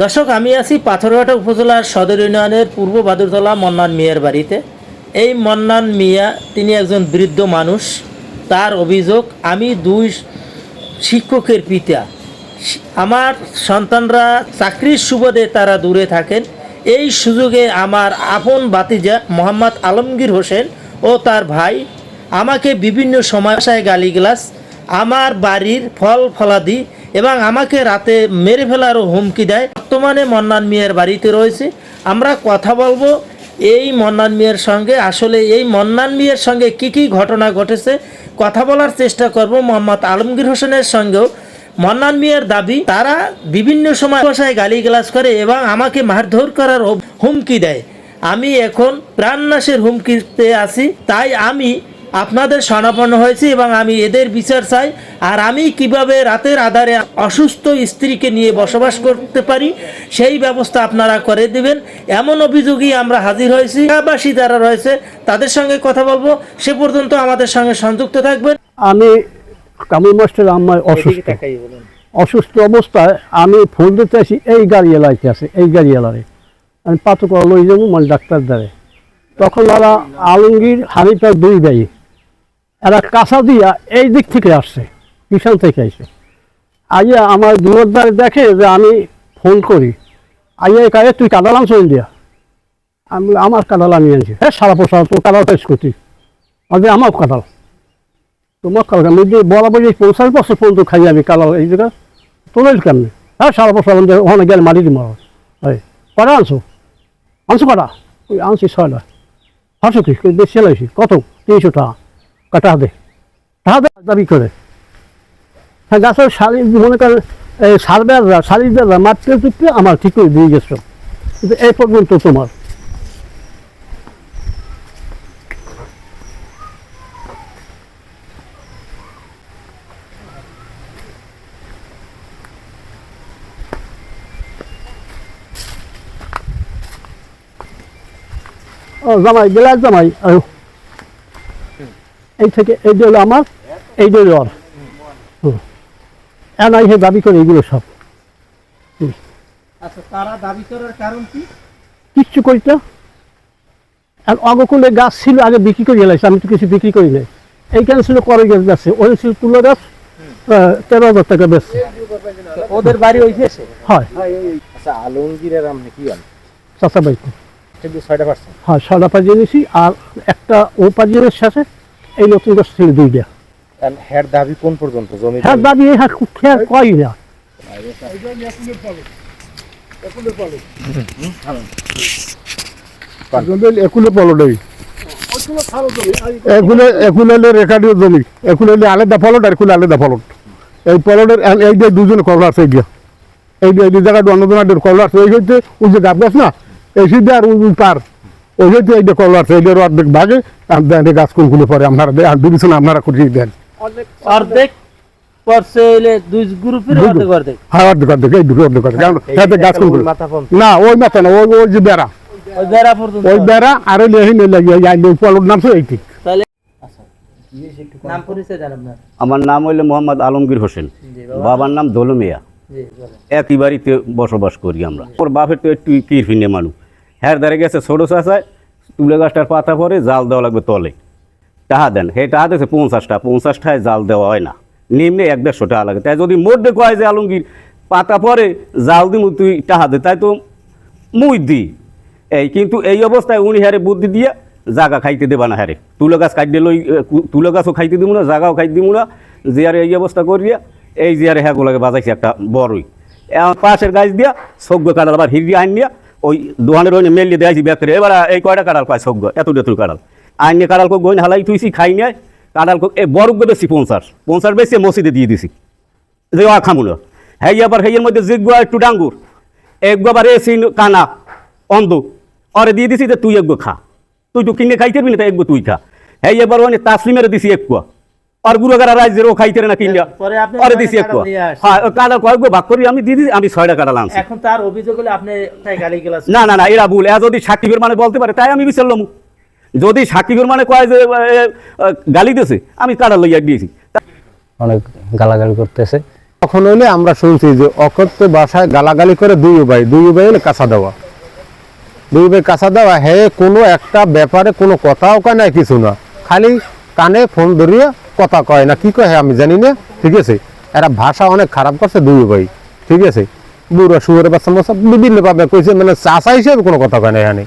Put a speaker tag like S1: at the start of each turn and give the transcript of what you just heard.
S1: দর্শক, আমি আছি পাথরঘাটা উপজেলার সদর ইউনিয়নের পূর্ব বাদুরতলা মন্নান মিয়ার বাড়িতে। এই মন্নান মিয়া তিনি একজন বৃদ্ধ মানুষ। তার অভিযোগ, আমি দুই শিক্ষকের পিতা, আমার সন্তানরা চাকরির সুবাদে তারা দূরে থাকেন। এই সুযোগে আমার আপন ভাতিজা মোহাম্মদ আলমগীর হোসেন ও তার ভাই আমাকে বিভিন্ন সমস্যায় গালিগালাজ, আমার বাড়ির ফল ফলাদি এবং আমাকে রাতে মেরে ফেলারও হুমকি দেয়। বর্তমানে মন্নান মিয়ার বাড়িতে রয়েছে, আমরা কথা বলবো এই মন্নান মিয়ার সঙ্গে। আসলে এই মন্নান মিয়ার সঙ্গে কি ঘটনা ঘটেছে কথা বলার চেষ্টা করব। মোহাম্মদ আলমগীর হোসেনের সঙ্গেও মন্নান মিয়ার দাবি, তারা বিভিন্ন সময় ভাষায় গালিগালাজ করে এবং আমাকে মারধর করার হুমকি দেয়। আমি এখন প্রাণনাশের হুমকিতে আছি, তাই আমি আপনাদের শরণাপন্ন হয়েছি এবং আমি এদের বিচার চাই। আর আমি কিভাবে রাতের আধারে অসুস্থ স্ত্রীকে নিয়ে বসবাস করতে পারি সেই ব্যবস্থা আপনারা করে দেবেন, এমন অভিযোগই আমরা হাজির হয়েছি। এলাকাবাসী যারা রয়েছে তাদের সঙ্গে কথা বলবো, সে পর্যন্ত আমাদের সঙ্গে সংযুক্ত থাকবেন।
S2: আমি কামরুল মাস্টার আমার অসুস্থ অবস্থায় আমি ফোন দিতে আসি, এই গাড়ি এলাইতে আছে, এই গাড়ি এলারে আমি পাতকড়া লই যাবো মানে ডাক্তার দ্বারে। তখন ওরা আলমগীর হানিফার দুই ভাই এরা কাঁচা দিয়া এই দিক থেকে আসছে, পিছন থেকে আসে আইয়া আমার দুয়ার দ্বারে দেখে যে আমি ফোন করি, আইয়া কাজে তুই কাদাল আনছো ইন্ডিয়া। আমি আমার কাদাল আমি আনছি। হ্যাঁ, সারা পোষা তোর কাদাল পেশ করছি, আমার কাদাল তোমার কাল আমি যে বরাবর 50 বছর পর্যন্ত খাই আমি কালার এই জায়গা তোলের কেমনি। হ্যাঁ, সারা বছর আমাদের ওখানে গেলে মারি দিই মারা। হয় কটা আনছো কটা? ওই আনছি 6টা। হাসো কি বেশি লাইছি কত? 300 টাকা। কাটা দে দাবি করে। হ্যাঁ, গাছের শাড়ি মনে করেন সারবেরা শাড়ি দেওয়া মারতে টুকতে আমার ঠিক করে দিয়ে গেছো, কিন্তু এই পর্যন্ত তোমার জামাই গেলার জামাই এই থেকে এই হলো আমার, এই হলো ওর। এনাই হে দাবি করে এগুলো সব।
S1: আচ্ছা, তারা দাবি করার কারণ কি?
S2: কিচ্ছু করিত আর অগকুলে গাছ ছিল আগে বিক্রি করে গেলাইছে, আমি তো কিছু বিক্রি করি নাই। এইখানে ছিল করই গাছ বেচছে, ওই ছিল তুলো গাছ 13,000 টাকা বেচছে।
S1: ওদের বাড়ি হয়েছে?
S2: হয়।
S1: আচ্ছা, আলমগীরের আপনি কি জানেন?
S2: চাচা ভাই হ্যাঁ, 6টা পাজিয়ে নিয়েছি আর একটা ও পাজিয়ের সাথে এই নতুন গাছ ছিল 2টা।
S1: হের দাবি কোন পর্যন্ত? জমি
S2: হ্যাঁ দাবি এই হাত খেয়ার কয় না একুলে পলটাই একুলে রেকার্ডীয় জমি, একুলে আলাদা ফলট আর একুলে আলাদা ফলট। এই পলটের এই যে দুজনে কবলা আছে, এই জায়গাটা অন্যজনের কবলা আছে। এই হচ্ছে ওই যে গাছ গাছ না, এই সিদ্ধে আর ওই পার ওই হচ্ছে এই যে কবলা আছে, এইটার অর্ধেক ভাগে গাছ কোনগুলো পরে আপনারা বিবেচন আপনারা করিয়ে দেন।
S1: অর্ধেক পড়ছে দুই গ্রুপের অর্ধেক অর্ধেক।
S2: হ্যাঁ, অর্ধেক অর্ধেক, এই দুটো অর্ধেক অর্ধেক। গাছ কোনগুলো না, ওই মাথা না, ওই যে বেড়া,
S1: ওই বেড়া পর্যন্ত,
S2: ওই বেড়া আর ওই লেহি লাগিয়ে পলট নামছে এই ঠিক।
S1: তাহলে নাম পরিচয় জানেন না?
S3: আমার নাম হইলে মোহাম্মদ আলমগীর হোসেন, বাবার নাম দোলু মিয়া। একই বাড়িতে বসবাস করি আমরা। ওর বাপের তো একটু কিরফিনে মানুষ। হ্যাঁ, দাঁড়িয়ে গেছে ছোটো চাষায় তুলে গাছটার পাতা পরে জাল দেওয়া লাগবে তলে, টাহা দেন। হে টাহা দিয়েছে 50টা, 50টায় জাল দেওয়া হয় না, নিম্নে 150 টাকা লাগে। তাই যদি মোট কয় যে আলমগীর পাতা পরে জাল দিমু তুই টাহা দে, তাই তো মুই দিই। এই কিন্তু এই অবস্থায় উনি হারে বুদ্ধি দিয়ে জাগা খাইতে দেবা না। হারে তুলো গাছ খাইতে লই, তুলো গাছও খাইতে দিব না, জাগাও খাইতে দিব না। যে আরে এই অবস্থা করিয়া এই যে আরে হ্যাঁগুলোকে বাজাইছে একটা বড়ই পাশের গাছ দিয়া সজ্ঞ কাঁড়াল আবার হিরি আইন নিয়ে ওই দোকানের ওই মেলিয়ে দেয়াছি ব্যাগ করে। এবার এই কয়টা কাঁড়াল পায় সজ্ঞ এত কাঁড়াল আইন নিয়ে কাঁড়াল গইন হালাই তুইছি খাই নিয়ে কাঁড়াল এই বরফ বেশি 50 বেশি মসজিদে দিয়ে দিছি যে খামু না। হ্যাঁ, আবার হেয়ের মধ্যে জিগ একটু ডাঙ্গুর এগো আবার এসি কানা অন্ধ অরে দিয়ে দিছি যে তুই এগো খা, তুই তো কিনে খাইতে পারবি না, তাই এগো তুই খা। হ্যাঁ, এবার মানে তাসলিমের দিছি একুয়া আর গুরুগারা রাজ্যের ও খাইতে না কিনিয়া পরে দিছি একুয়া। হ্যাঁ, কাঁড়াল কয়েকগো ভাগ করি আমি দিয়ে দিই, আমি 6টা কাঁড়াল আনছি।
S1: এখন তার অভিযোগ হলে আপনি গালিগালাজ?
S3: না না না, এরা ভুল। এরা যদি সাকিবের মানে বলতে পারে তাই আমি বিচারলাম। যদি সাকিবের মানে কয় যে গালি দিয়েছে, আমি কাঁড়াল লইয়া দিয়েছি।
S4: অনেক গালাগালি করতেছে, তখন হইলে আমরা শুনছি যে অকথ্য ভাষায় গালাগালি করে দুই ভাই হলে কাঁচা দেওয়া, দুই ভাই কাঁচা দেওয়া, হে কোনো একটা ব্যাপারে কোনো কথাও কয় না, কিছু না, খালি কানে ফোন ধরিয়ে কথা কয় না, কি কয় হ্যাঁ আমি জানি না, ঠিক আছে। এরা ভাষা অনেক খারাপ করছে দুই ভাই, ঠিক আছে। বুড়া শুয়ারের বাচ্চা মশা বিভিন্নভাবে কইছে, মানে চাষা হিসেবে কোনো কথা কয় না এখানে।